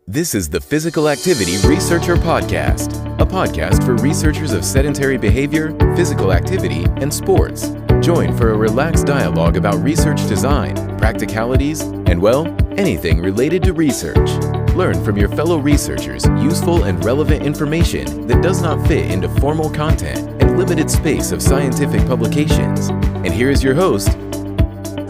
This is the Physical Activity Researcher Podcast, a podcast for researchers of sedentary behavior, physical activity, and sports. Join for a relaxed dialogue about research design, practicalities, and, well, anything related to research. Learn from your fellow researchers useful and relevant information that does not fit into formal content and limited space of scientific publications. And here is your host.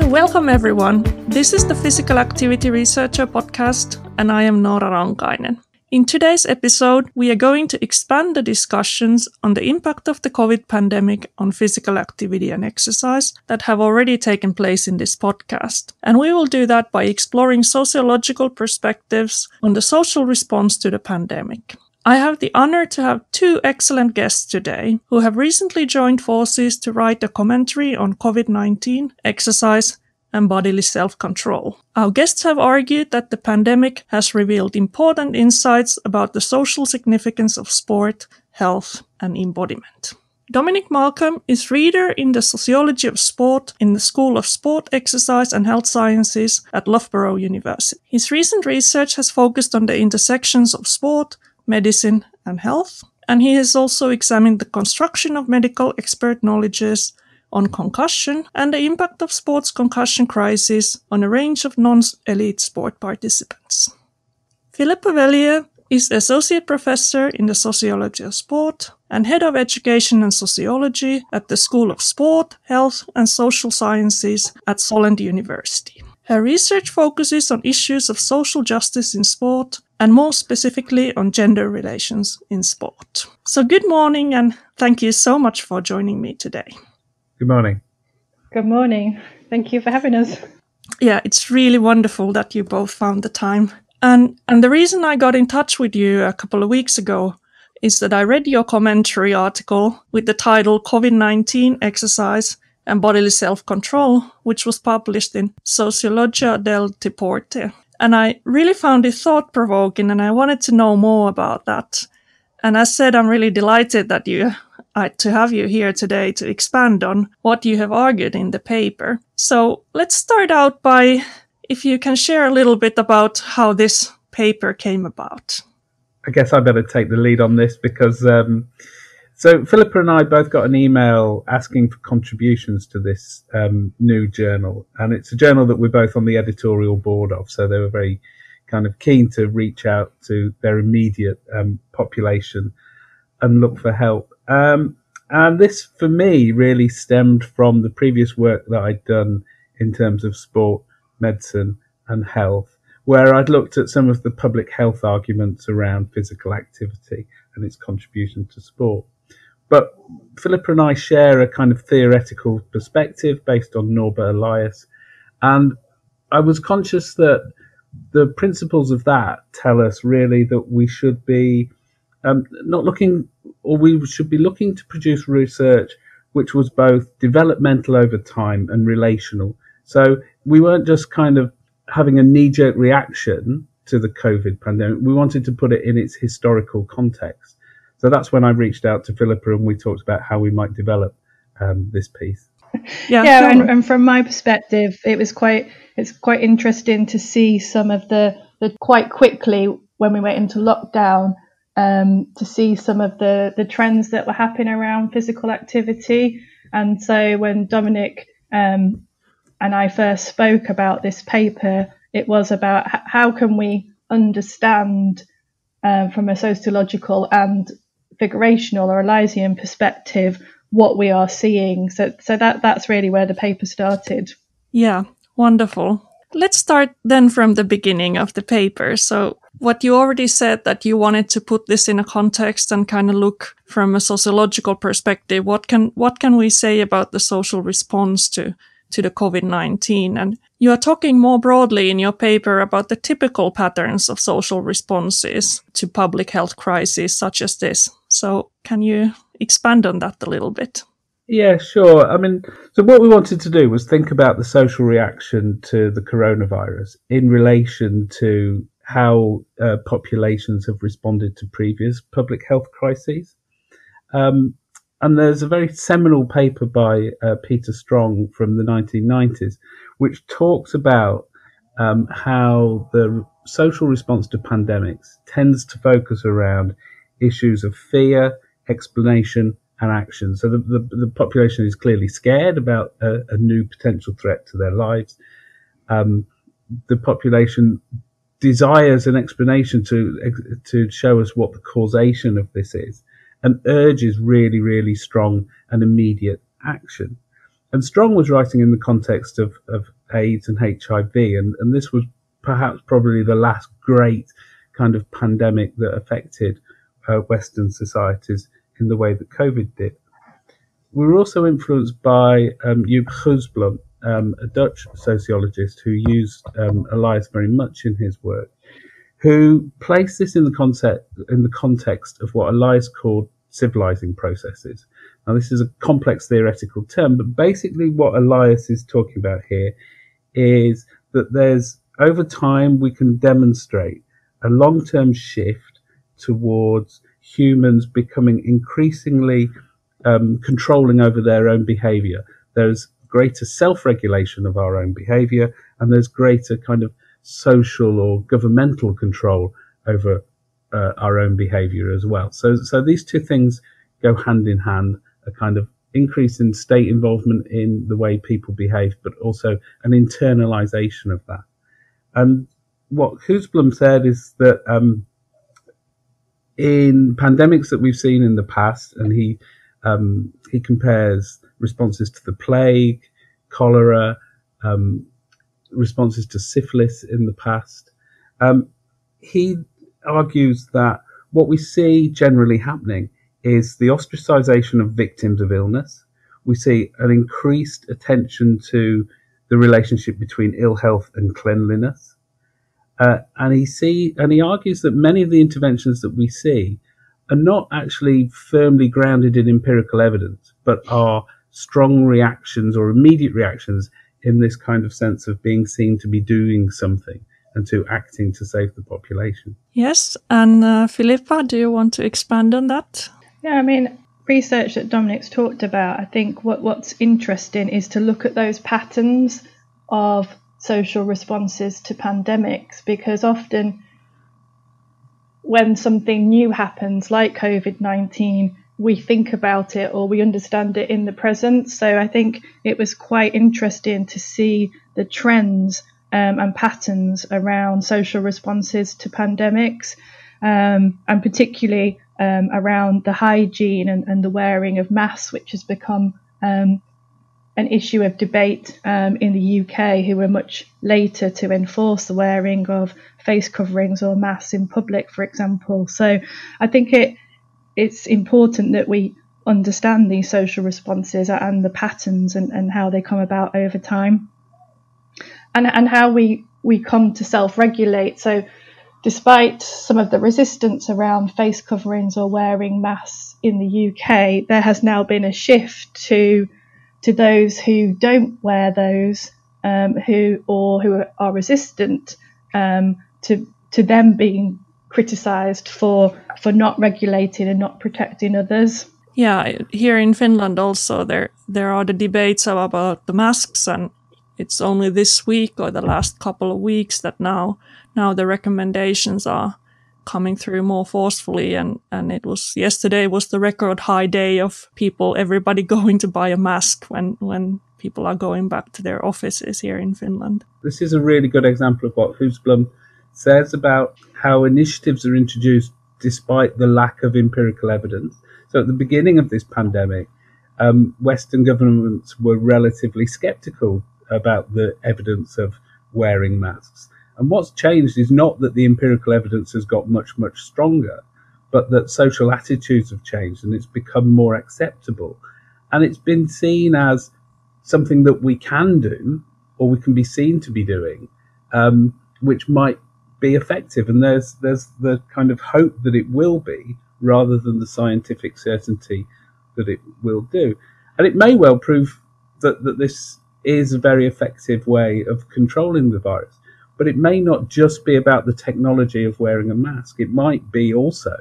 Welcome everyone. This is the Physical Activity Researcher Podcast, and I am Noora Ronkainen. In today's episode, we are going to expand the discussions on the impact of the COVID pandemic on physical activity and exercise that have already taken place in this podcast. And we will do that by exploring sociological perspectives on the social response to the pandemic. I have the honor to have two excellent guests today who have recently joined forces to write a commentary on COVID-19, exercise, and bodily self-control. Our guests have argued that the pandemic has revealed important insights about the social significance of sport, health, and embodiment. Dominic Malcolm is reader in the Sociology of Sport in the School of Sport, Exercise and Health Sciences at Loughborough University. His recent research has focused on the intersections of sport, medicine, and health, and he has also examined the construction of medical expert knowledges on concussion and the impact of sports concussion crisis on a range of non-elite sport participants. Philippa Velija is Associate Professor in the Sociology of Sport and Head of Education and Sociology at the School of Sport, Health and Social Sciences at Solent University. Her research focuses on issues of social justice in sport and more specifically on gender relations in sport. So good morning and thank you so much for joining me today. Good morning. Good morning. Thank you for having us. Yeah, it's really wonderful that you both found the time. And the reason I got in touch with you a couple of weeks ago is that I read your commentary article with the title COVID-19, Exercise and Bodily Self-Control, which was published in Sociologia del Sport. And I really found it thought-provoking and I wanted to know more about that. And as said, I'm really delighted that to have you here today to expand on what you have argued in the paper. So let's start out by, if you can share a little bit about how this paper came about. I guess I better take the lead on this because, so Philippa and I both got an email asking for contributions to this new journal. And it's a journal that we're both on the editorial board of. So they were very kind of keen to reach out to their immediate population and look for help. And this, for me, really stemmed from the previous work that I'd done in terms of sport, medicine and health, where I'd looked at some of the public health arguments around physical activity and its contribution to sport. But Philippa and I share a kind of theoretical perspective based on Norbert Elias. And I was conscious that the principles of that tell us really that we should be we should be looking to produce research which was both developmental over time and relational. So we weren't just kind of having a knee-jerk reaction to the COVID pandemic. We wanted to put it in its historical context. So that's when I reached out to Philippa and we talked about how we might develop this piece. Yeah, and from my perspective, it's quite interesting to see some of the quite quickly when we went into lockdown, to see some of the trends that were happening around physical activity. And so when Dominic and I first spoke about this paper, it was about how can we understand from a sociological and figurational or Eliasian perspective what we are seeing. So that's really where the paper started. Yeah, wonderful. Let's start then from the beginning of the paper. So what you already said that you wanted to put this in a context and kind of look from a sociological perspective. What can we say about the social response to the COVID-19? And you are talking more broadly in your paper about the typical patterns of social responses to public health crises such as this. So can you expand on that a little bit? Yeah, sure. I mean, so what we wanted to do was think about the social reaction to the coronavirus in relation to how populations have responded to previous public health crises. And there's a very seminal paper by Peter Strong from the 1990s, which talks about how the social response to pandemics tends to focus around issues of fear, explanation, and action. So the population is clearly scared about a new potential threat to their lives. The population desires an explanation to show us what the causation of this is, and urges really, really strong and immediate action. And Strong was writing in the context of AIDS and HIV, and this was perhaps probably the last great kind of pandemic that affected Western societies in the way that COVID did. We were also influenced by Joop Goesblum, a Dutch sociologist who used Elias very much in his work, who placed this in the context of what Elias called civilizing processes. Now, this is a complex theoretical term, but basically what Elias is talking about here is that there's, over time, we can demonstrate a long-term shift towards humans becoming increasingly controlling over their own behavior. There's greater self-regulation of our own behavior, and there's greater kind of social or governmental control over our own behavior as well. So these two things go hand in hand, a kind of increase in state involvement in the way people behave, but also an internalization of that. And what Goesblum said is that in pandemics that we've seen in the past, and he compares responses to the plague, cholera, responses to syphilis in the past. He argues that what we see generally happening is the ostracization of victims of illness. We see an increased attention to the relationship between ill health and cleanliness. And he argues that many of the interventions that we see are not actually firmly grounded in empirical evidence, but are strong reactions or immediate reactions in this kind of sense of being seen to be doing something and to acting to save the population. Yes, and Philippa, do you want to expand on that? Yeah, I mean, research that Dominic's talked about, I think what's interesting is to look at those patterns of social responses to pandemics, because often when something new happens, like COVID-19, we think about it or we understand it in the present. So I think it was quite interesting to see the trends and patterns around social responses to pandemics, and particularly around the hygiene and the wearing of masks, which has become an issue of debate in the UK, who were much later to enforce the wearing of face coverings or masks in public, for example. So I think it's important that we understand these social responses and the patterns and how they come about over time, and how we come to self-regulate. So despite some of the resistance around face coverings or wearing masks in the UK, there has now been a shift to those who don't wear those, who are resistant, to them being criticised for not regulating and not protecting others. Yeah, here in Finland also there are the debates about the masks, and it's only this week or the last couple of weeks that now the recommendations are coming through more forcefully, and yesterday was the record high day of everybody going to buy a mask when people are going back to their offices here in Finland. This is a really good example of what Goesblum says about how initiatives are introduced despite the lack of empirical evidence. So at the beginning of this pandemic, Western governments were relatively sceptical about the evidence of wearing masks. And what's changed is not that the empirical evidence has got much, much stronger, but that social attitudes have changed and it's become more acceptable. And it's been seen as something that we can do, or we can be seen to be doing, which might be effective. And there's the kind of hope that it will be, rather than the scientific certainty that it will do. And it may well prove that this is a very effective way of controlling the virus. But it may not just be about the technology of wearing a mask. It might be also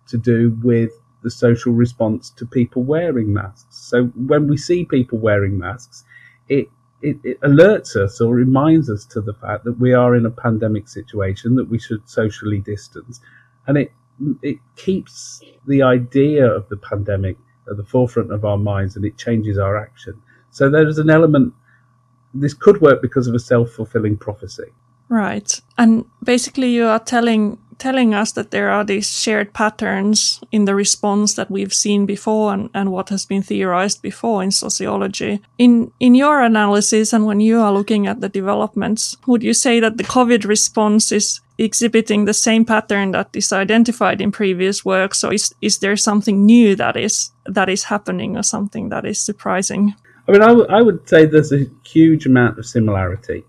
to do with the social response to people wearing masks. So when we see people wearing masks, it it alerts us or reminds us to the fact that we are in a pandemic situation, that we should socially distance, and it keeps the idea of the pandemic at the forefront of our minds, and it changes our action. So there's an element, this could work because of a self-fulfilling prophecy. Right. And basically you are telling us that there are these shared patterns in the response that we've seen before and what has been theorized before in sociology. In your analysis and when you are looking at the developments, would you say that the COVID response is exhibiting the same pattern that is identified in previous work? So is there something new that is happening or something that is surprising? I mean, I would say there's a huge amount of similarity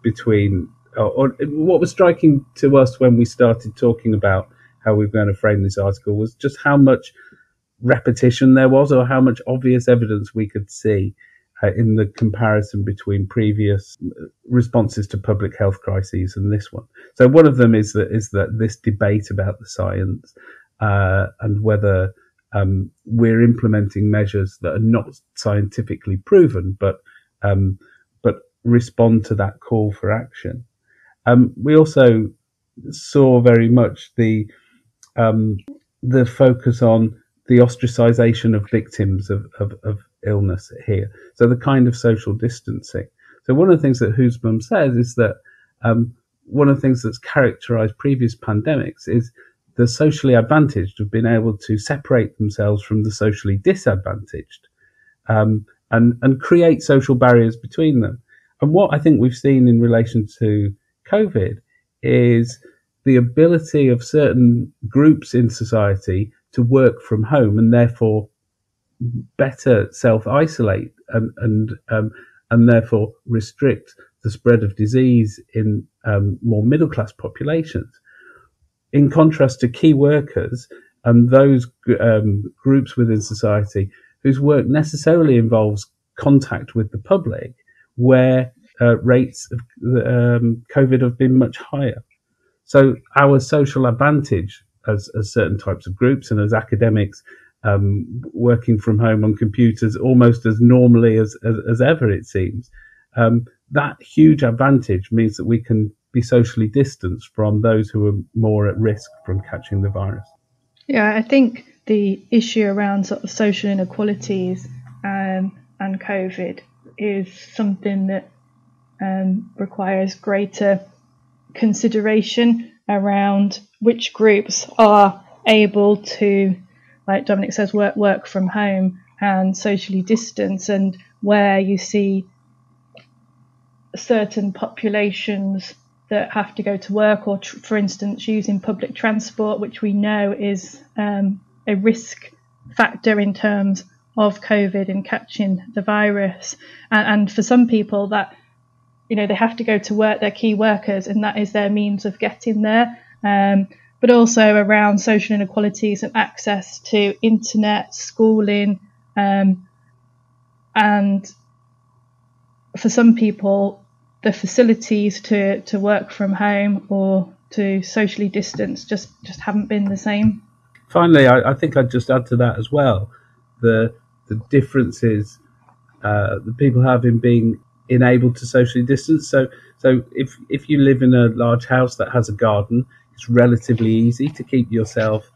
between, or what was striking to us when we started talking about how we were going to frame this article was just how much repetition there was, or how much obvious evidence we could see in the comparison between previous responses to public health crises and this one. So one of them is that this debate about the science and whether we're implementing measures that are not scientifically proven, but respond to that call for action. We also saw very much the focus on the ostracization of victims of illness here. So the kind of social distancing. So one of the things that Husbaum says is that one of the things that's characterized previous pandemics is the socially advantaged have been able to separate themselves from the socially disadvantaged and create social barriers between them. And what I think we've seen in relation to COVID is the ability of certain groups in society to work from home and therefore better self-isolate and therefore restrict the spread of disease in more middle-class populations. In contrast to key workers and those groups within society whose work necessarily involves contact with the public, where rates of COVID have been much higher. So our social advantage as certain types of groups and as academics working from home on computers almost as normally as ever, it seems, that huge advantage means that we can be socially distanced from those who are more at risk from catching the virus. Yeah, I think the issue around sort of social inequalities and COVID is something that requires greater consideration around which groups are able to, like Dominic says, work from home and socially distance, and where you see certain populations that have to go to work or, for instance, using public transport, which we know is a risk factor in terms of COVID and catching the virus. And for some people that, you know, they have to go to work, they're key workers, and that is their means of getting there. But also around social inequalities and access to internet, schooling, and for some people, the facilities to work from home or to socially distance just haven't been the same. Finally, I think I'd just add to that as well, the differences that people have in being enabled to socially distance. So if you live in a large house that has a garden, it's relatively easy to keep yourself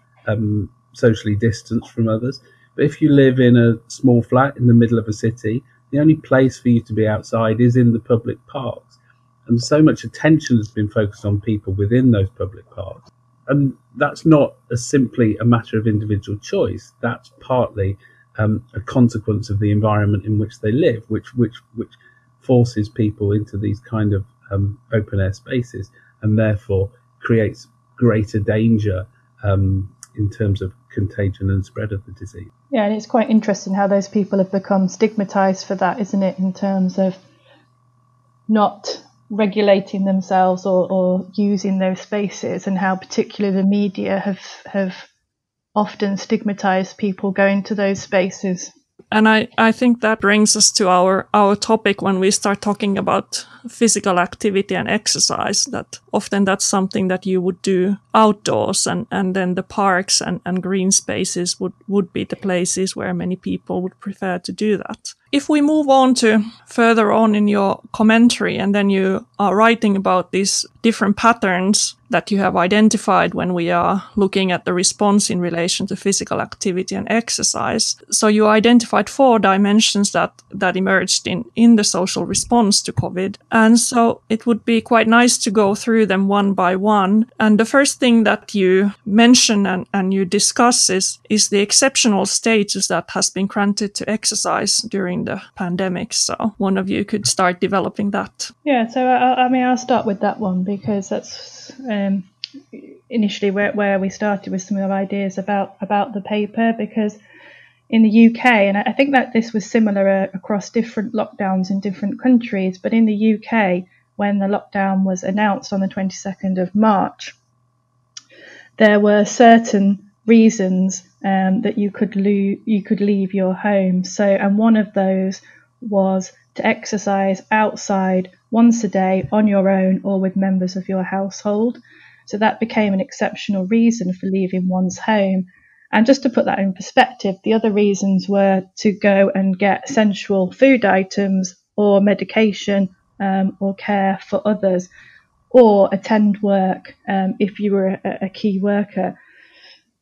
socially distanced from others. But if you live in a small flat in the middle of a city, the only place for you to be outside is in the public parks. And so much attention has been focused on people within those public parks. And that's not simply a matter of individual choice. That's partly a consequence of the environment in which they live, which forces people into these kind of open air spaces and therefore creates greater danger in terms of contagion and spread of the disease. Yeah, and it's quite interesting how those people have become stigmatised for that, isn't it, in terms of not regulating themselves or using those spaces, and how particularly the media have often stigmatised people going to those spaces. And I think that brings us to our topic when we start talking about physical activity and exercise, that often that's something that you would do outdoors, and then the parks and green spaces would be the places where many people would prefer to do that. If we move on to further on in your commentary, and then you are writing about these different patterns that you have identified when we are looking at the response in relation to physical activity and exercise. So you identified 4 dimensions that emerged in the social response to COVID. And so it would be quite nice to go through them one by one. And the first thing that you mention and you discuss is the exceptional status that has been granted to exercise during the pandemic. So one of you could start developing that. Yeah, so I'll start with that one, because that's initially where we started with some of the ideas about the paper, because in the UK, and I think that this was similar across different lockdowns in different countries, but in the UK, when the lockdown was announced on the 22nd of March, there were certain reasons that you could leave your home. So, and one of those was to exercise outside once a day on your own or with members of your household. So that became an exceptional reason for leaving one's home. And just to put that in perspective, the other reasons were to go and get essential food items or medication or care for others, or attend work if you were a key worker.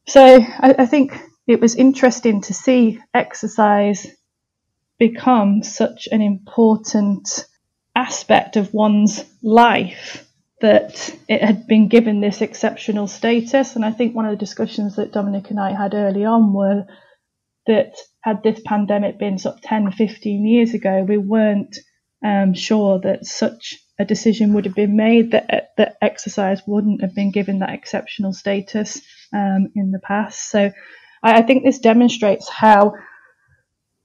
So I think it was interesting to see exercise become such an important aspect of one's life that it had been given this exceptional status. And I think one of the discussions that Dominic and I had early on were that had this pandemic been sort of 10, 15 years ago, we weren't sure that such a decision would have been made, that exercise wouldn't have been given that exceptional status in the past. So I think this demonstrates how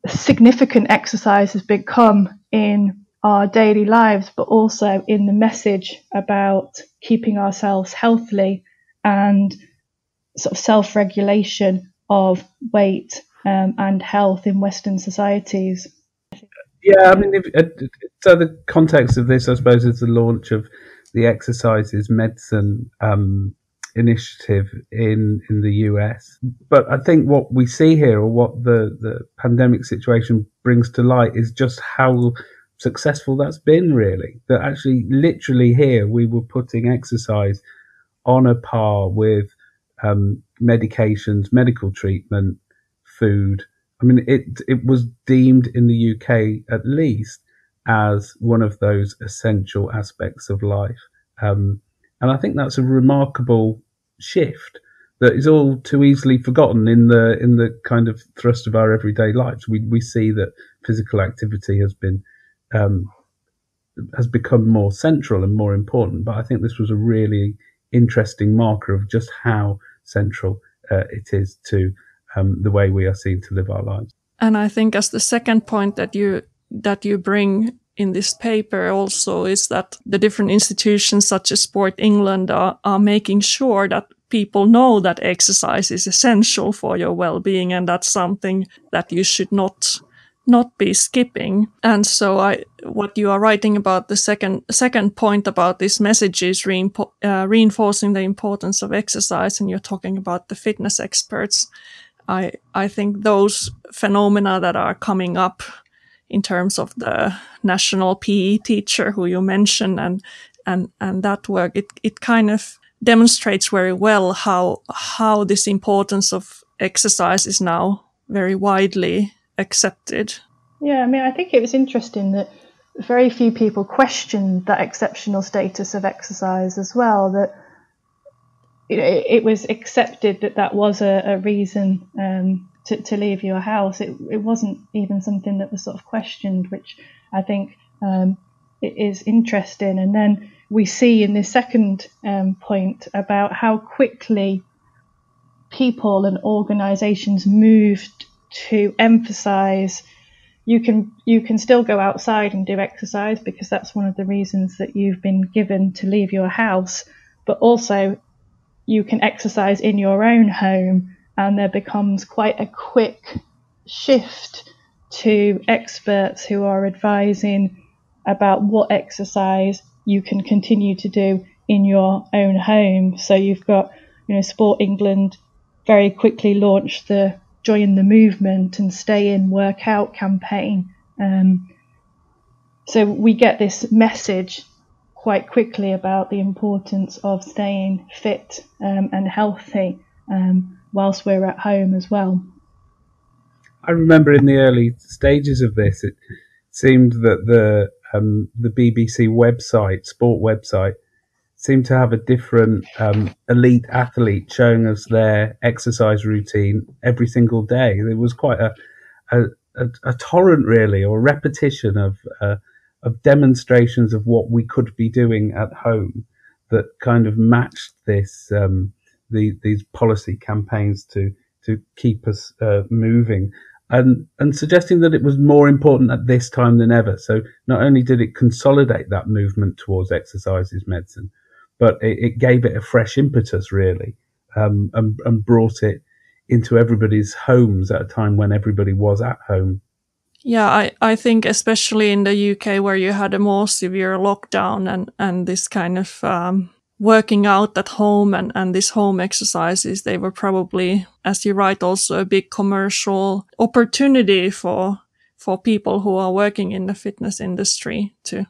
significant exercise has become in our daily lives, but also in the message about keeping ourselves healthy and sort of self-regulation of weight and health in Western societies. Yeah, I mean, so the context of this, I suppose, is the launch of the Exercises Medicine initiative in the US. But I think what we see here, or what the pandemic situation brings to light, is just how successful that's been, really. That actually, literally here, we were putting exercise on a par with medications, medical treatment, food. I mean, it was deemed in the UK, at least, as one of those essential aspects of life. And I think that's a remarkable shift that is all too easily forgotten in the kind of thrust of our everyday lives. We see that physical activity has become more central and more important, but I think this was a really interesting marker of just how central it is to the way we are seen to live our lives. And I think as the second point that you bring in this paper also is that the different institutions such as Sport England are making sure that people know that exercise is essential for your well-being, and that's something that you should not be skipping. And so what you are writing about the second point about this message is reinforcing the importance of exercise, and you're talking about the fitness experts. I think those phenomena that are coming up in terms of the national PE teacher who you mentioned and that work, it kind of demonstrates very well how this importance of exercise is now very widely accepted. Yeah, I mean, I think it was interesting that very few people questioned that exceptional status of exercise as well, that it was accepted that was a reason to leave your house. It wasn't even something that was sort of questioned, which I think it is interesting. And then we see in this second point about how quickly people and organisations moved to emphasise you can still go outside and do exercise because that's one of the reasons that you've been given to leave your house, but also you can exercise in your own home. And there becomes quite a quick shift to experts who are advising about what exercise you can continue to do in your own home. So you've got, Sport England very quickly launched the Join the Movement and Stay In Work Out campaign, So we get this message quite quickly about the importance of staying fit and healthy whilst we're at home as well. I remember in the early stages of this, it seemed that the BBC website, sport website, seemed to have a different elite athlete showing us their exercise routine every single day. There was quite a torrent, really, or repetition of demonstrations of what we could be doing at home that kind of matched this these policy campaigns to keep us moving. And suggesting that it was more important at this time than ever. So not only did it consolidate that movement towards exercise as medicine, but it gave it a fresh impetus, really, and brought it into everybody's homes at a time when everybody was at home. Yeah, I think especially in the UK, where you had a more severe lockdown and this kind of working out at home and these home exercises, they were probably, as you write, also a big commercial opportunity for people who are working in the fitness industry to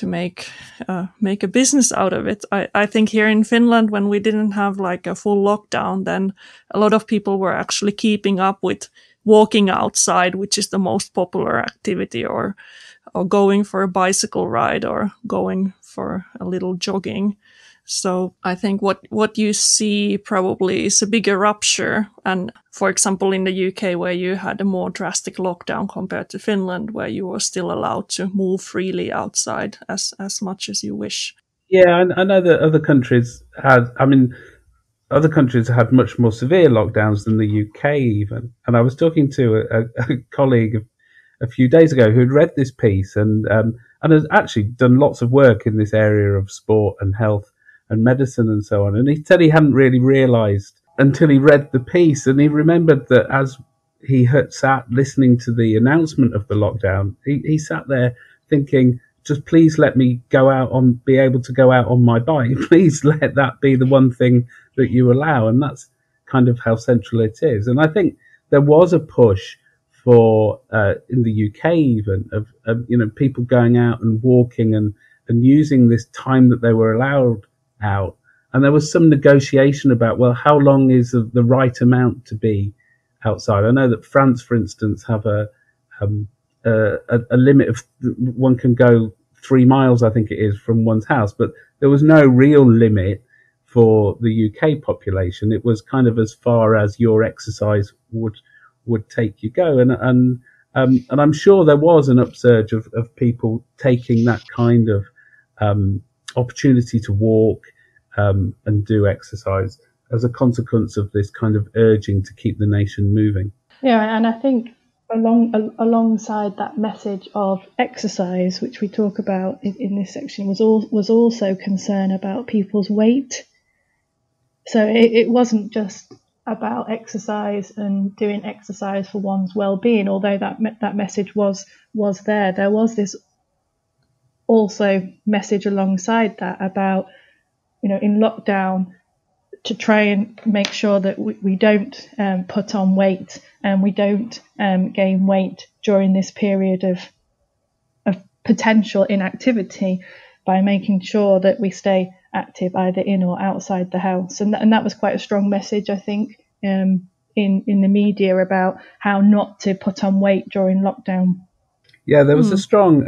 make a business out of it. I think here in Finland, when we didn't have like a full lockdown, then a lot of people were actually keeping up with walking outside, which is the most popular activity, or going for a bicycle ride, or going for a little jogging. So I think what you see probably is a bigger rupture. And for example, in the UK, where you had a more drastic lockdown compared to Finland, where you were still allowed to move freely outside as much as you wish. Yeah, I know that other countries had much more severe lockdowns than the UK even. And I was talking to a colleague a few days ago who had read this piece and has actually done lots of work in this area of sport and health and medicine and so on. And he said he hadn't really realised until he read the piece, and he remembered that as he had sat listening to the announcement of the lockdown, he sat there thinking, just please let me be able to go out on my bike. Please let that be the one thing that you allow. And that's kind of how central it is. And I think there was a push for, in the UK even, of people going out and walking and using this time that they were allowed out. And there was some negotiation about, well, how long is the right amount to be outside? I know that France, for instance, have a limit of one can go 3 miles, I think it is, from one's house, but there was no real limit for the UK population. It was kind of as far as your exercise would take you go, and I'm sure there was an upsurge of people taking that kind of opportunity to walk and do exercise as a consequence of this kind of urging to keep the nation moving. Yeah, and I think alongside that message of exercise, which we talk about in this section, was also concern about people's weight. So it wasn't just about exercise and doing exercise for one's well-being, although that message was there. There was this also message alongside that about, in lockdown, to try and make sure that we don't put on weight and we don't gain weight during this period of potential inactivity, by making sure that we stay active either in or outside the house. And that was quite a strong message, I think, in the media about how not to put on weight during lockdown. Yeah, there was a strong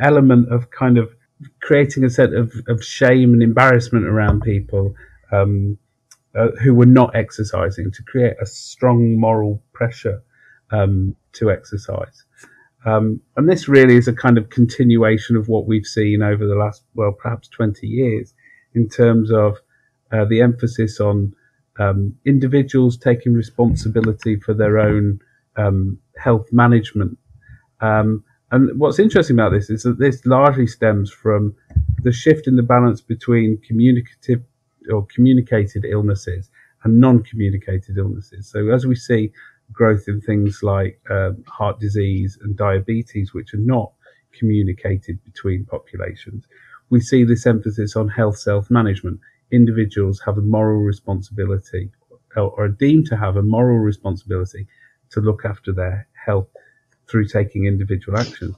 element of kind of creating a set of shame and embarrassment around people who were not exercising, to create a strong moral pressure to exercise. And this really is a kind of continuation of what we've seen over the last, perhaps 20 years, in terms of the emphasis on individuals taking responsibility for their own health management. And what's interesting about this is that this largely stems from the shift in the balance between communicated illnesses and non-communicated illnesses. So as we see growth in things like heart disease and diabetes, which are not communicated between populations, we see this emphasis on health self-management. Individuals have a moral responsibility, or are deemed to have a moral responsibility, to look after their health through taking individual action.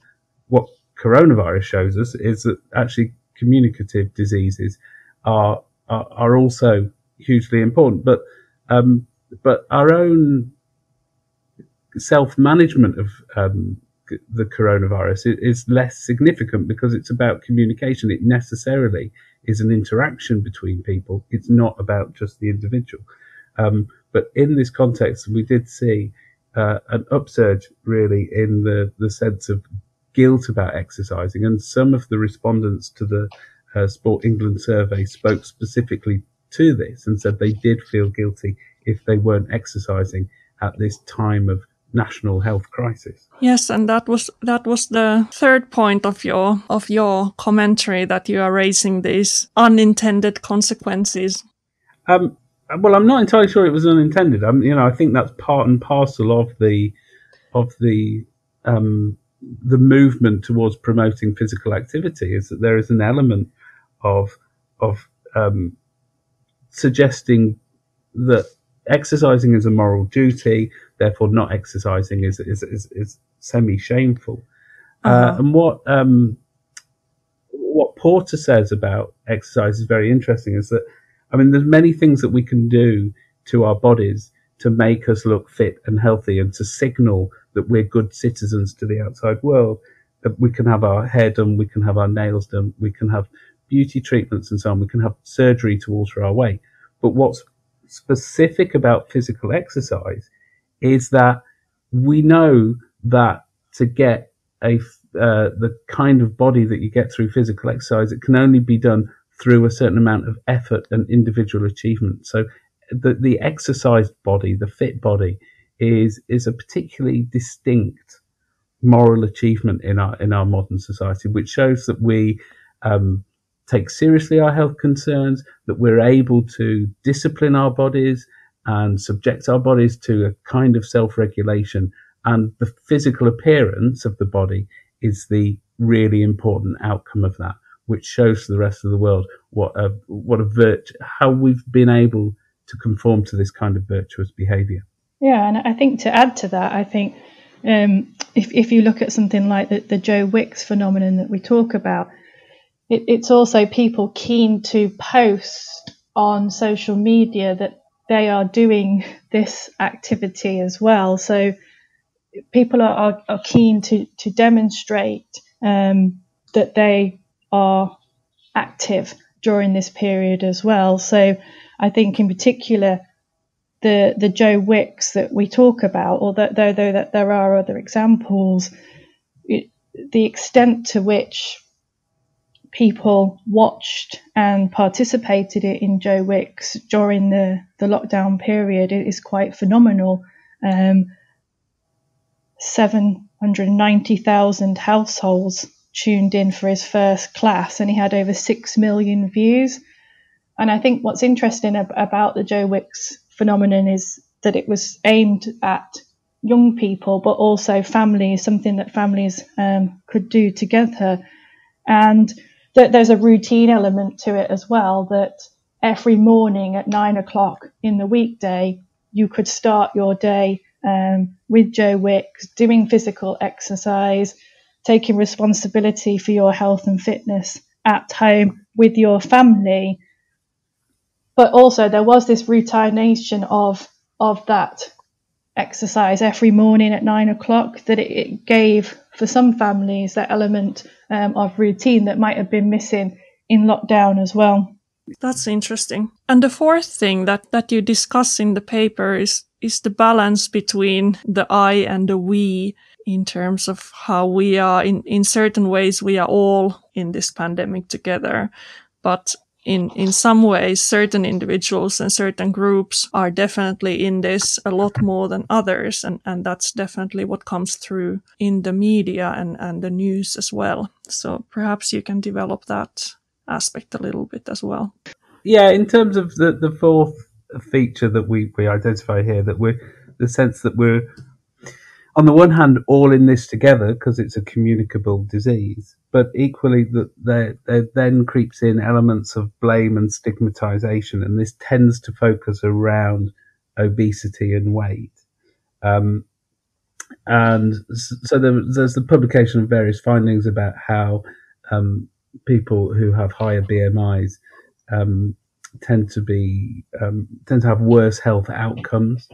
What coronavirus shows us is that actually communicative diseases are also hugely important, but our own self-management of the coronavirus is less significant because it's about communication. It necessarily is an interaction between people. It's not about just the individual. But in this context, we did see an upsurge really in the sense of guilt about exercising, and some of the respondents to the Sport England survey spoke specifically to this and said they did feel guilty if they weren't exercising at this time of national health crisis. Yes, and that was the third point of your commentary, that you are raising these unintended consequences. Well, I'm not entirely sure it was unintended. I think that's part and parcel of the movement towards promoting physical activity, is that there is an element of suggesting that exercising is a moral duty, therefore not exercising is semi-shameful. And what Porter says about exercise is very interesting, is that, there's many things that we can do to our bodies to make us look fit and healthy and to signal that we're good citizens to the outside world. We can have our hair done, we can have our nails done, we can have beauty treatments and so on, we can have surgery to alter our weight. But what's specific about physical exercise is that we know that to get the kind of body that you get through physical exercise, it can only be done through a certain amount of effort and individual achievement. So the exercised body, the fit body, is a particularly distinct moral achievement in our modern society, which shows that we take seriously our health concerns, that we're able to discipline our bodies and subject our bodies to a kind of self-regulation. And the physical appearance of the body is the really important outcome of that, which shows to the rest of the world what a virtue, how we've been able to conform to this kind of virtuous behaviour. Yeah, and I think to add to that, I think if you look at something like the Joe Wicks phenomenon that we talk about, it's also people keen to post on social media that they are doing this activity as well. So people are keen to demonstrate that they are active during this period as well. So I think in particular the Joe Wicks that we talk about, although that there are other examples, the extent to which people watched and participated in Joe Wicks during the lockdown period is quite phenomenal. 790,000 households tuned in for his first class, and he had over 6 million views. And I think what's interesting about the Joe Wicks phenomenon is that it was aimed at young people, but also families, something that families could do together. And that there's a routine element to it as well, that every morning at 9 o'clock in the weekday, you could start your day with Joe Wicks, doing physical exercise, taking responsibility for your health and fitness at home with your family. But also there was this routination of that exercise every morning at 9 o'clock, that it gave for some families that element of routine that might have been missing in lockdown as well. That's interesting. And the fourth thing that you discuss in the paper is the balance between the I and the we, in terms of how we are, in certain ways, we are all in this pandemic together. But in some ways, certain individuals and certain groups are definitely in this a lot more than others. And that's definitely what comes through in the media and the news as well. So perhaps you can develop that aspect a little bit as well. Yeah, in terms of the fourth feature that we identify here, that we're the sense that we're, on the one hand, all in this together because it's a communicable disease, but equally that there then creeps in elements of blame and stigmatization, and this tends to focus around obesity and weight. And so there's the publication of various findings about how people who have higher BMIs tend to have worse health outcomes,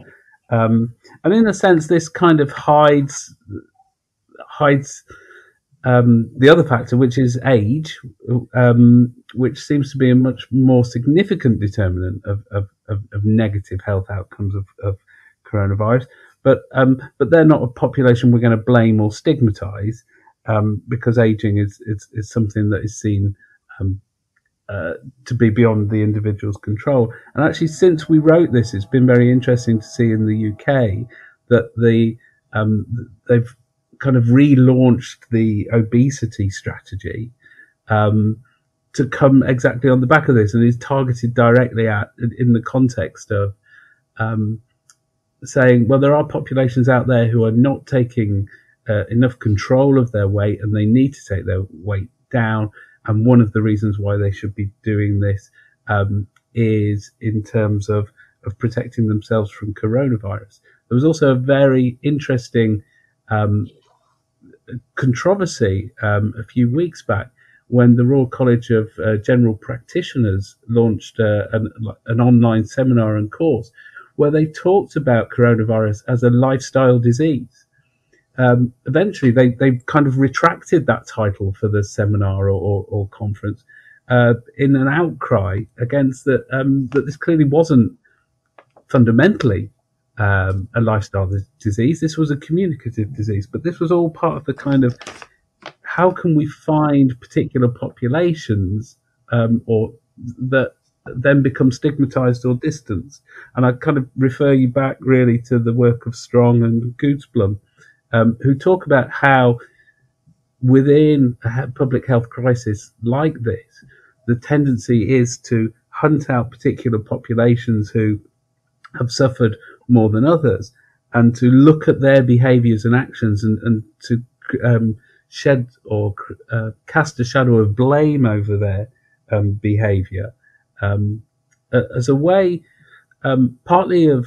and in a sense, this kind of hides the other factor, which is age, which seems to be a much more significant determinant of negative health outcomes of coronavirus. But they're not a population we're going to blame or stigmatise, because ageing is something that is seen to be beyond the individual's control. And actually, since we wrote this, it's been very interesting to see in the UK that they've kind of relaunched the obesity strategy to come exactly on the back of this, and is targeted directly at, in the context of saying, well, there are populations out there who are not taking enough control of their weight, and they need to take their weight down. And one of the reasons why they should be doing this is in terms of protecting themselves from coronavirus. There was also a very interesting controversy a few weeks back when the Royal College of General Practitioners launched an online seminar and course where they talked about coronavirus as a lifestyle disease. Eventually, they kind of retracted that title for the seminar or conference in an outcry against that this clearly wasn't fundamentally a lifestyle disease. This was a communicative disease, but this was all part of the kind of how can we find particular populations or that then become stigmatized or distanced. And I kind of refer you back really to the work of Strong and Goodsblum, who talk about how within a public health crisis like this, the tendency is to hunt out particular populations who have suffered more than others, and to look at their behaviours and actions and to shed or cast a shadow of blame over their behaviour as a way partly of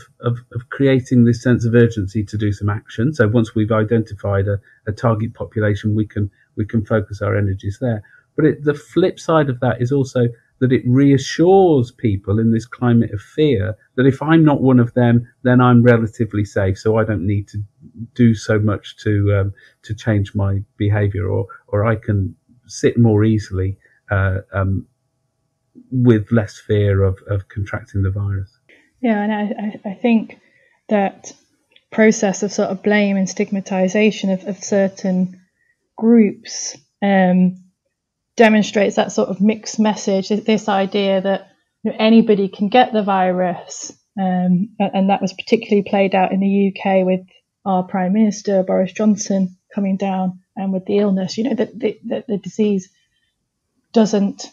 creating this sense of urgency to do some action. So once we've identified a target population, we can focus our energies there. But the flip side of that is also that it reassures people in this climate of fear that if I'm not one of them, then I'm relatively safe, so I don't need to do so much to change my behaviour, or I can sit more easily with less fear of contracting the virus. Yeah, and I think that process of sort of blame and stigmatization of certain groups demonstrates that sort of mixed message, this idea that anybody can get the virus, and that was particularly played out in the UK with our Prime Minister Boris Johnson coming down and with the illness, that the disease doesn't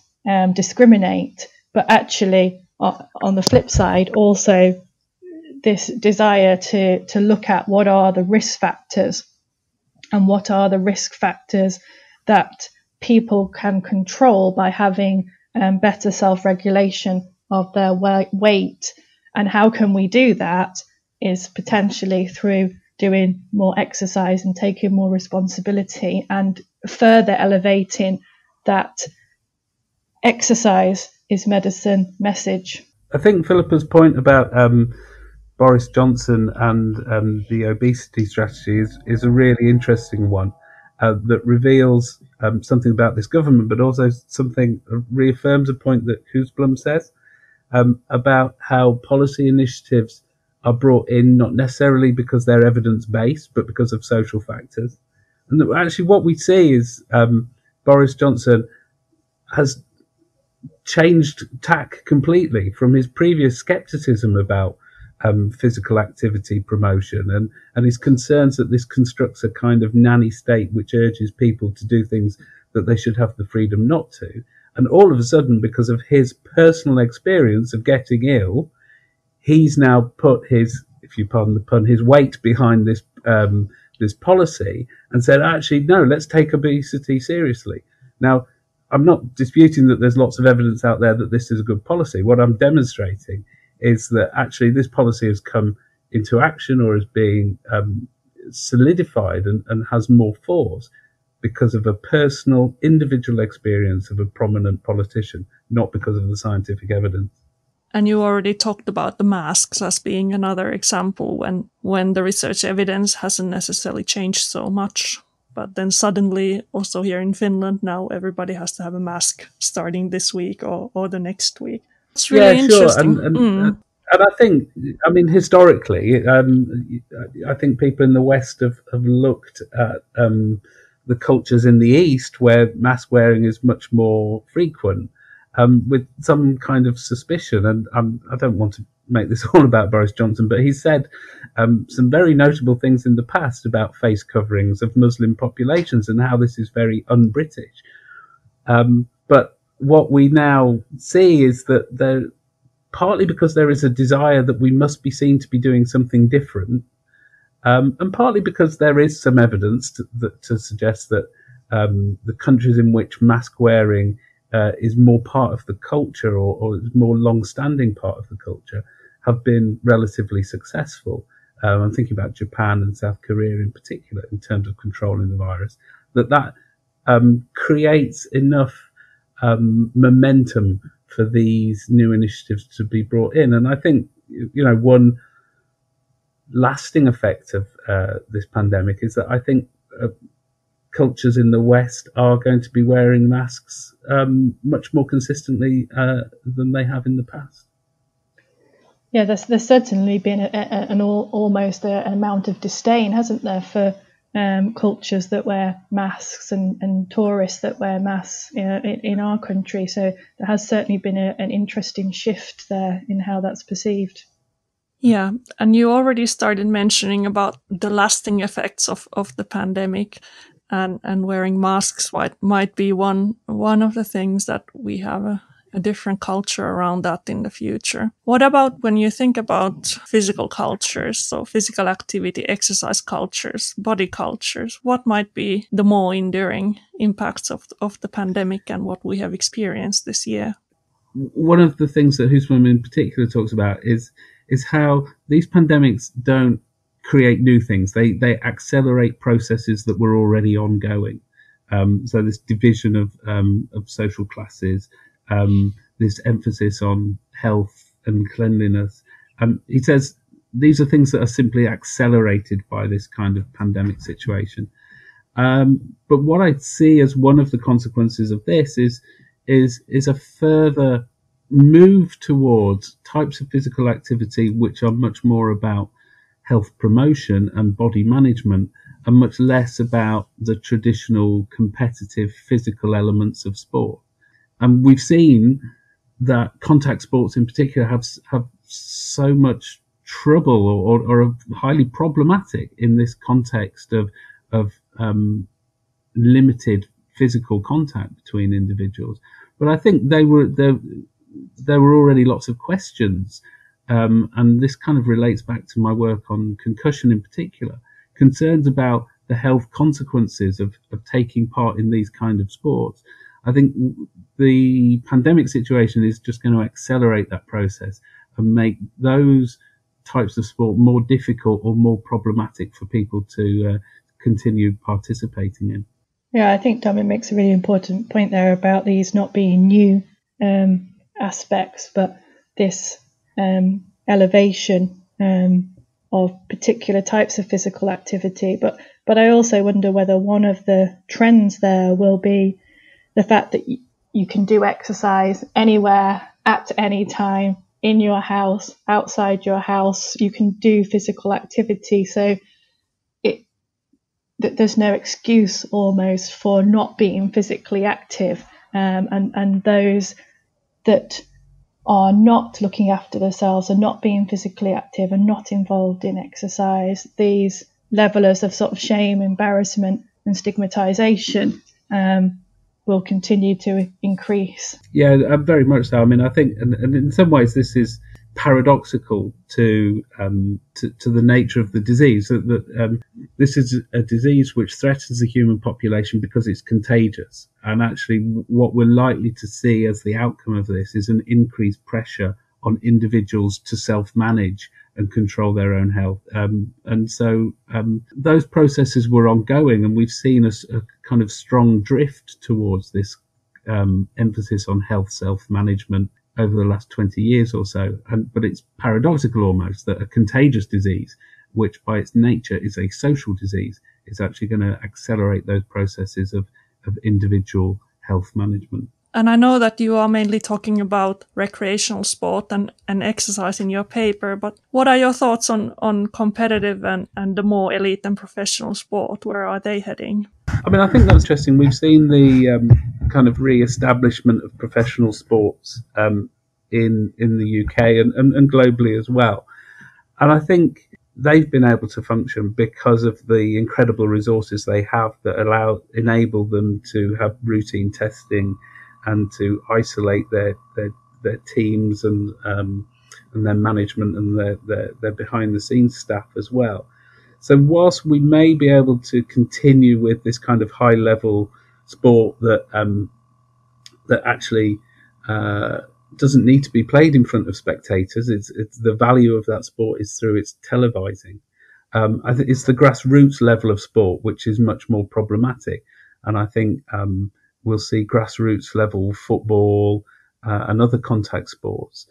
discriminate, but actually on the flip side also this desire to look at what are the risk factors and what are the risk factors that people can control by having better self-regulation of their weight, and how can we do that is potentially through doing more exercise and taking more responsibility and further elevating that exercise is medicine message. I think Philippa's point about Boris Johnson and the obesity strategy is a really interesting one that reveals something about this government, but also something reaffirms a point that Goodsblum says about how policy initiatives are brought in not necessarily because they're evidence-based, but because of social factors. And actually what we see is Boris Johnson has changed tack completely from his previous scepticism about physical activity promotion and his concerns that this constructs a kind of nanny state which urges people to do things that they should have the freedom not to. And all of a sudden, because of his personal experience of getting ill, he's now put his, if you pardon the pun, his weight behind this this policy and said, actually, no, let's take obesity seriously. Now, I'm not disputing that there's lots of evidence out there that this is a good policy. What I'm demonstrating is that actually this policy has come into action or is being solidified and has more force because of a personal, individual experience of a prominent politician, not because of the scientific evidence. And you already talked about the masks as being another example when the research evidence hasn't necessarily changed so much. But then suddenly, also here in Finland, now everybody has to have a mask starting this week or the next week. It's really interesting. Sure. And I think, I mean, historically, I think people in the West have looked at the cultures in the East where mask wearing is much more frequent. With some kind of suspicion, and I don't want to make this all about Boris Johnson, but he said some very notable things in the past about face coverings of Muslim populations and how this is very un-British. But what we now see is that partly because there is a desire that we must be seen to be doing something different, and partly because there is some evidence to suggest that the countries in which mask wearing is more part of the culture or is more long-standing part of the culture have been relatively successful. I'm thinking about Japan and South Korea in particular in terms of controlling the virus, that creates enough momentum for these new initiatives to be brought in. And I think, one lasting effect of this pandemic is that I think cultures in the West are going to be wearing masks much more consistently than they have in the past. Yeah, there's certainly been almost an amount of disdain, hasn't there, for cultures that wear masks and tourists that wear masks in our country. So there has certainly been an interesting shift there in how that's perceived. Yeah, and you already started mentioning about the lasting effects of the pandemic. And wearing masks might be one of the things that we have a different culture around that in the future. What about when you think about physical cultures, so physical activity, exercise cultures, body cultures? What might be the more enduring impacts of the pandemic and what we have experienced this year? One of the things that Husman in particular talks about is how these pandemics don't create new things. They accelerate processes that were already ongoing. So this division of social classes, this emphasis on health and cleanliness. He says these are things that are simply accelerated by this kind of pandemic situation. But what I see as one of the consequences of this is a further move towards types of physical activity which are much more about health promotion and body management, and much less about the traditional competitive physical elements of sport. And we've seen that contact sports in particular have so much trouble or are highly problematic in this context of limited physical contact between individuals. But I think there were already lots of questions. And this kind of relates back to my work on concussion in particular, concerns about the health consequences of taking part in these kind of sports. I think the pandemic situation is just going to accelerate that process and make those types of sport more difficult or more problematic for people to continue participating in. Yeah, I think Dominic makes a really important point there about these not being new aspects, but this elevation of particular types of physical activity. But I also wonder whether one of the trends there will be the fact that you can do exercise anywhere, at any time, in your house, outside your house. You can do physical activity. So there's no excuse almost for not being physically active. And those that are not looking after themselves, are not being physically active, and not involved in exercise, these levelers of sort of shame, embarrassment and stigmatization will continue to increase. Yeah, very much so. I mean, I think, and in some ways, this is paradoxical to the nature of the disease. That this is a disease which threatens the human population because it's contagious, and actually, what we're likely to see as the outcome of this is an increased pressure on individuals to self-manage and control their own health. And so those processes were ongoing, and we've seen a kind of strong drift towards this emphasis on health self-management over the last 20 years or so. But it's paradoxical almost that a contagious disease, which by its nature is a social disease, is actually going to accelerate those processes of individual health management. And I know that you are mainly talking about recreational sport and exercise in your paper, but what are your thoughts on competitive and the more elite and professional sport? Where are they heading? I mean, I think that's interesting. We've seen the kind of re-establishment of professional sports in the UK and globally as well. And I think they've been able to function because of the incredible resources they have that enable them to have routine testing and to isolate their teams and their management and their behind the scenes staff as well. So whilst we may be able to continue with this kind of high level sport that actually doesn't need to be played in front of spectators, it's the value of that sport is through its televising. I think it's the grassroots level of sport which is much more problematic, and I think we'll see grassroots level football and other contact sports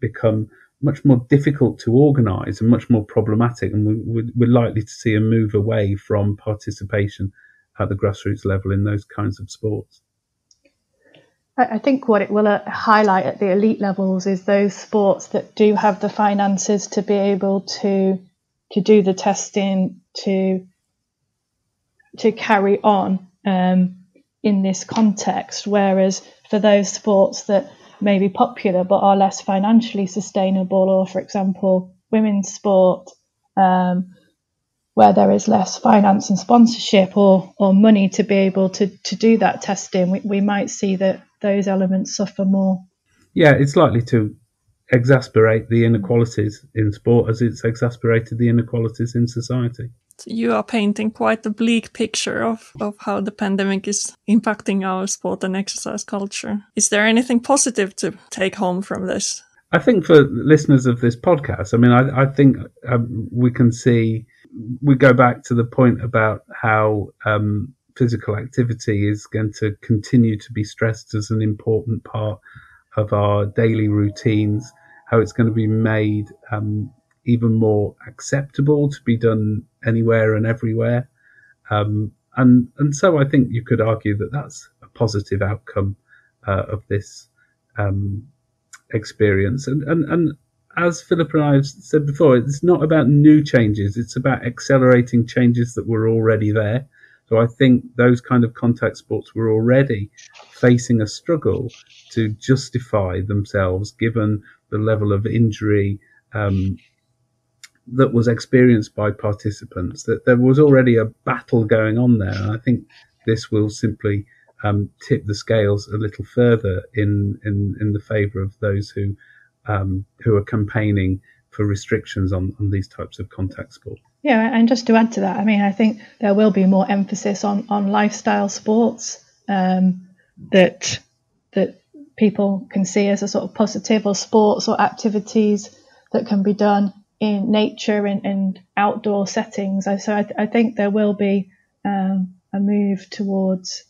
become much more difficult to organise and much more problematic, and we're likely to see a move away from participation at the grassroots level in those kinds of sports. I think what it will highlight at the elite levels is those sports that do have the finances to be able to do the testing, to carry on in this context, whereas for those sports that may be popular but are less financially sustainable, or for example women's sport, where there is less finance and sponsorship or money to be able to do that testing, we might see that those elements suffer more. Yeah, it's likely to exacerbate the inequalities in sport as it's exacerbated the inequalities in society. You are painting quite a bleak picture of how the pandemic is impacting our sport and exercise culture. Is there anything positive to take home from this? I think for listeners of this podcast, I mean, I think we can see, we go back to the point about how physical activity is going to continue to be stressed as an important part of our daily routines, how it's going to be made even more acceptable to be done anywhere and everywhere. And so I think you could argue that that's a positive outcome of this experience. And as Philippa and I have said before, it's not about new changes, it's about accelerating changes that were already there. So I think those kind of contact sports were already facing a struggle to justify themselves given the level of injury that was experienced by participants, that there was already a battle going on there. And I think this will simply tip the scales a little further in the favour of those who are campaigning for restrictions on these types of contact sport. Yeah, and just to add to that, I mean, I think there will be more emphasis on lifestyle sports that people can see as a sort of positive, or sports or activities that can be done in nature and outdoor settings. So I think there will be a move towards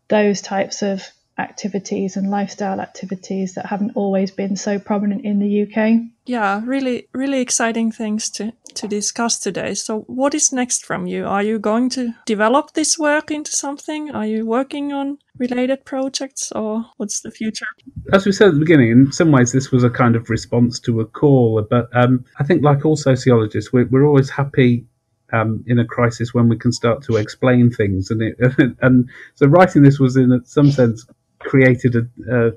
those types of activities and lifestyle activities that haven't always been so prominent in the UK. Yeah, really, really exciting things to discuss today. So what is next from you? Are you going to develop this work into something? Are you working on related projects, or what's the future? As we said at the beginning, in some ways this was a kind of response to a call, but I think like all sociologists, we're always happy in a crisis when we can start to explain things. And so writing this was in some sense created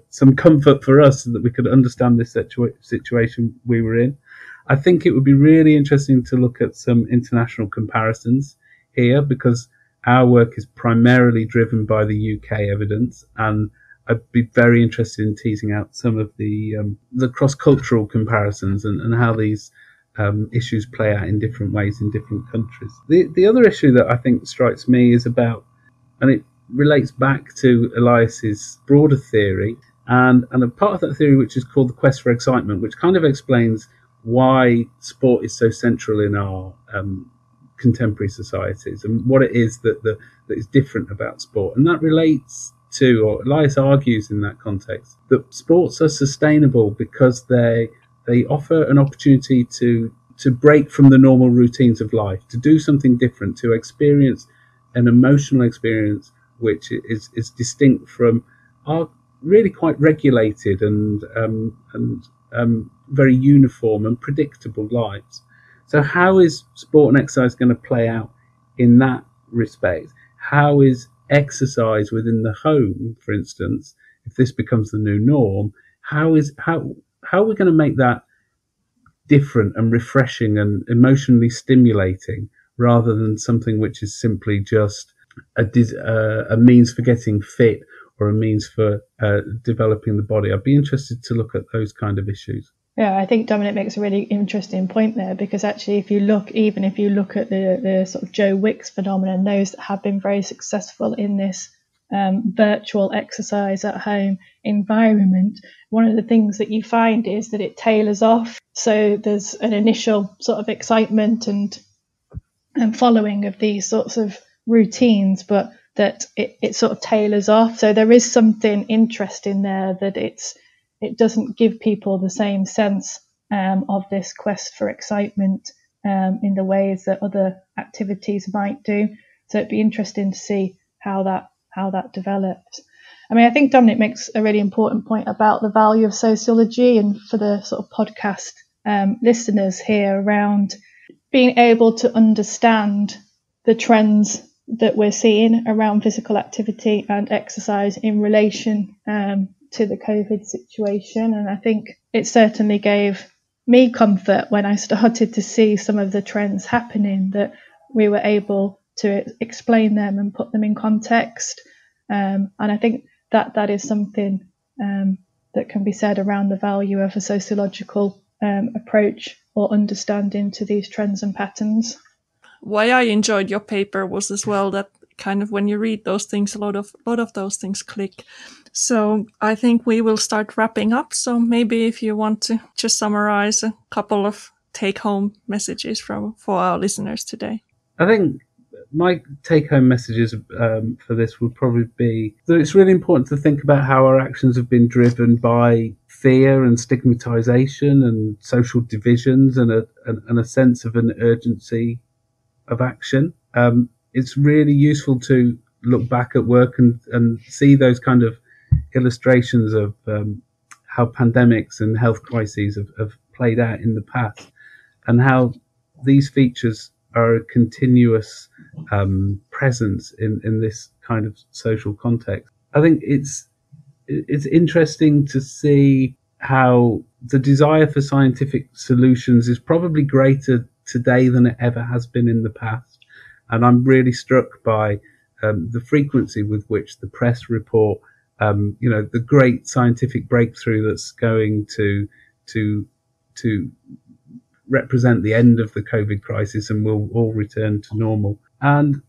some comfort for us so that we could understand this situation we were in. I think it would be really interesting to look at some international comparisons here, because our work is primarily driven by the UK evidence, and I'd be very interested in teasing out some of the cross-cultural comparisons and how these issues play out in different ways in different countries. The other issue that I think strikes me is about, and it relates back to Elias's broader theory, and a part of that theory which is called the quest for excitement, which kind of explains why sport is so central in our contemporary societies, and what it is that is different about sport. And that relates to, or Elias argues in that context, that sports are sustainable because they offer an opportunity to break from the normal routines of life, to do something different, to experience an emotional experience which is distinct from our really quite regulated and very uniform and predictable lives. So how is sport and exercise going to play out in that respect? How is exercise within the home, for instance, if this becomes the new norm, how are we going to make that different and refreshing and emotionally stimulating, rather than something which is simply just a means for getting fit or a means for developing the body? I'd be interested to look at those kind of issues. Yeah, I think Dominic makes a really interesting point there, because actually if you look at the sort of Joe Wicks phenomenon, those that have been very successful in this virtual exercise at home environment, one of the things that you find is that it tailors off. So there's an initial sort of excitement and following of these sorts of routines, but that it sort of tailors off. So there is something interesting there, that it doesn't give people the same sense of this quest for excitement in the ways that other activities might do. So it'd be interesting to see how that develops. I mean, I think Dominic makes a really important point about the value of sociology, and for the sort of podcast listeners here, around being able to understand the trends that we're seeing around physical activity and exercise in relation to the COVID situation. And I think it certainly gave me comfort when I started to see some of the trends happening, that we were able to explain them and put them in context. And I think that is something that can be said around the value of a sociological approach or understanding to these trends and patterns. Why I enjoyed your paper was as well that kind of when you read those things, a lot of those things click. So I think we will start wrapping up. So maybe if you want to just summarize a couple of take-home messages for our listeners today. I think my take-home messages for this would probably be that it's really important to think about how our actions have been driven by fear and stigmatization and social divisions and a sense of an urgency of action. It's really useful to look back at work and see those kind of illustrations of how pandemics and health crises have played out in the past, and how these features are a continuous presence in this kind of social context. I think it's interesting to see how the desire for scientific solutions is probably greater today than it ever has been in the past. And I'm really struck by the frequency with which the press report, the great scientific breakthrough that's going to represent the end of the COVID crisis and we'll all return to normal. And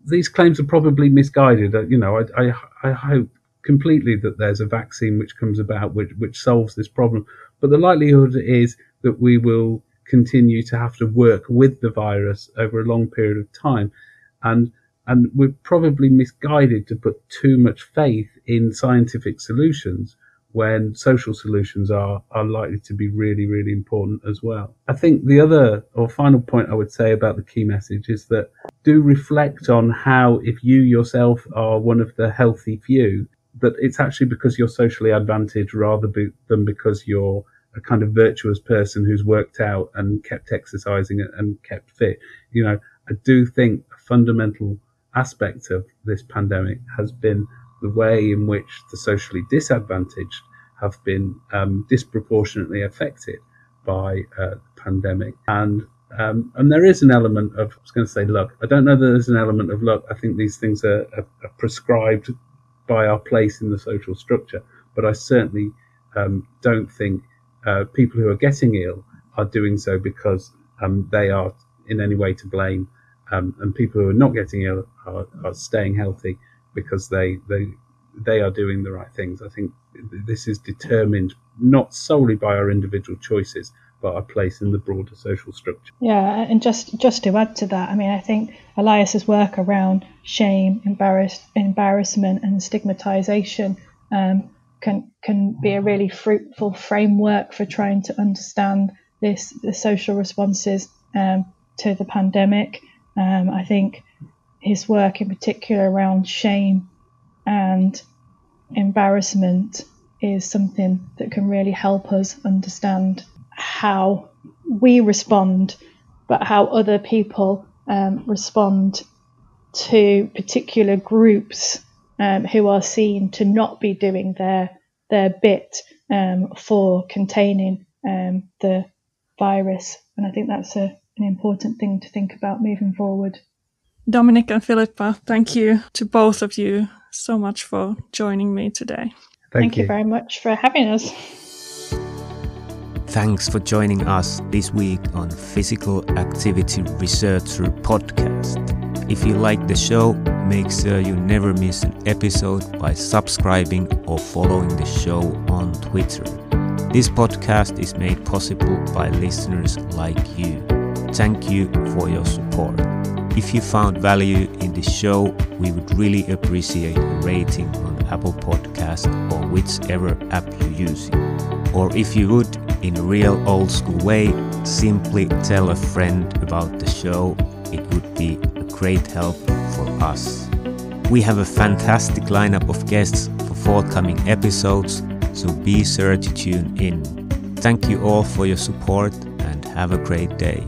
these claims are probably misguided. I hope completely that there's a vaccine which comes about which solves this problem. But the likelihood is that we will continue to have to work with the virus over a long period of time. And we're probably misguided to put too much faith in scientific solutions when social solutions are likely to be really, really important as well. I think the other or final point I would say about the key message is that do reflect on how, if you yourself are one of the healthy few, that it's actually because you're socially advantaged rather than because you're a kind of virtuous person who's worked out and kept exercising and kept fit. I do think a fundamental aspect of this pandemic has been the way in which the socially disadvantaged have been disproportionately affected by the pandemic. And there is an element of, I was going to say luck. I don't know that there's an element of luck. I think these things are prescribed by our place in the social structure. But I certainly don't think people who are getting ill are doing so because they are in any way to blame. And people who are not getting ill are staying healthy because they are doing the right things. I think this is determined not solely by our individual choices, but our place in the broader social structure. Yeah, and just to add to that, I mean, I think Elias's work around shame, embarrassment and stigmatization can be a really fruitful framework for trying to understand the social responses to the pandemic. I think his work in particular around shame and embarrassment is something that can really help us understand how we respond, but how other people respond to particular groups who are seen to not be doing their bit for containing the virus. And I think that's an important thing to think about moving forward. Dominic and Philippa, thank you to both of you so much for joining me today. Thank you very much for having us. Thanks for joining us this week on Physical Activity Researcher Podcast. If you like the show, make sure you never miss an episode by subscribing or following the show on Twitter. This podcast is made possible by listeners like you. Thank you for your support. If you found value in the show, we would really appreciate a rating on Apple Podcasts or whichever app you're using. Or if you would, in a real old school way, simply tell a friend about the show. It would be a great help for us. We have a fantastic lineup of guests for forthcoming episodes, so be sure to tune in. Thank you all for your support and have a great day.